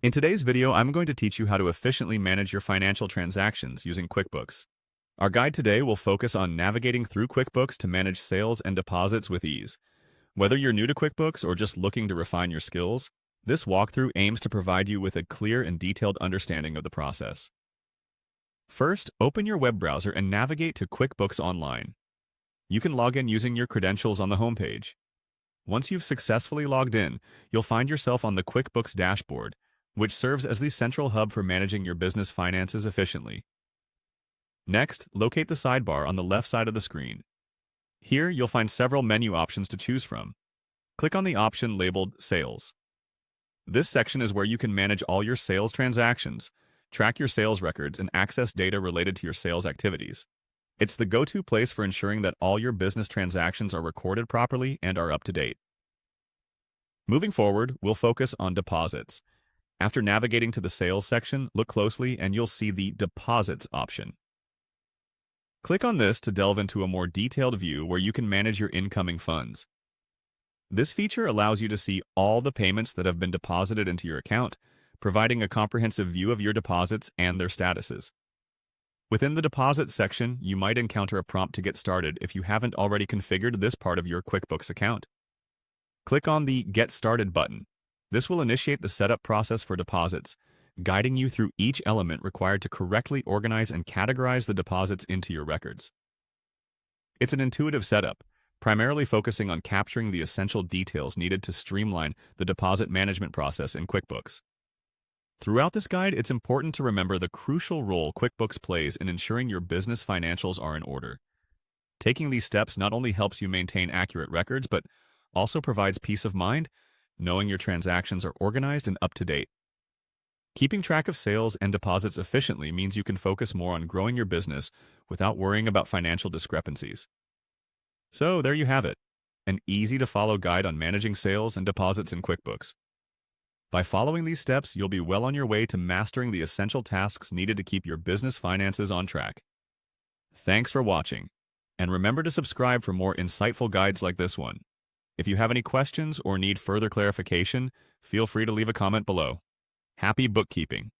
In today's video, I'm going to teach you how to efficiently manage your financial transactions using QuickBooks. Our guide today will focus on navigating through QuickBooks to manage sales and deposits with ease. Whether you're new to QuickBooks or just looking to refine your skills, this walkthrough aims to provide you with a clear and detailed understanding of the process. First, open your web browser and navigate to QuickBooks Online. You can log in using your credentials on the homepage. Once you've successfully logged in, you'll find yourself on the QuickBooks dashboard, which serves as the central hub for managing your business finances efficiently. Next, locate the sidebar on the left side of the screen. Here, you'll find several menu options to choose from. Click on the option labeled Sales. This section is where you can manage all your sales transactions, track your sales records, and access data related to your sales activities. It's the go-to place for ensuring that all your business transactions are recorded properly and are up to date. Moving forward, we'll focus on deposits. After navigating to the Sales section, look closely and you'll see the Deposits option. Click on this to delve into a more detailed view where you can manage your incoming funds. This feature allows you to see all the payments that have been deposited into your account, providing a comprehensive view of your deposits and their statuses. Within the Deposits section, you might encounter a prompt to get started if you haven't already configured this part of your QuickBooks account. Click on the Get Started button. This will initiate the setup process for deposits, guiding you through each element required to correctly organize and categorize the deposits into your records. It's an intuitive setup, primarily focusing on capturing the essential details needed to streamline the deposit management process in QuickBooks. Throughout this guide, it's important to remember the crucial role QuickBooks plays in ensuring your business financials are in order. Taking these steps not only helps you maintain accurate records, but also provides peace of mind, knowing your transactions are organized and up to date. Keeping track of sales and deposits efficiently means you can focus more on growing your business without worrying about financial discrepancies. So there you have it, an easy-to-follow guide on managing sales and deposits in QuickBooks. By following these steps, you'll be well on your way to mastering the essential tasks needed to keep your business finances on track. Thanks for watching, and remember to subscribe for more insightful guides like this one. If you have any questions or need further clarification, feel free to leave a comment below. Happy bookkeeping!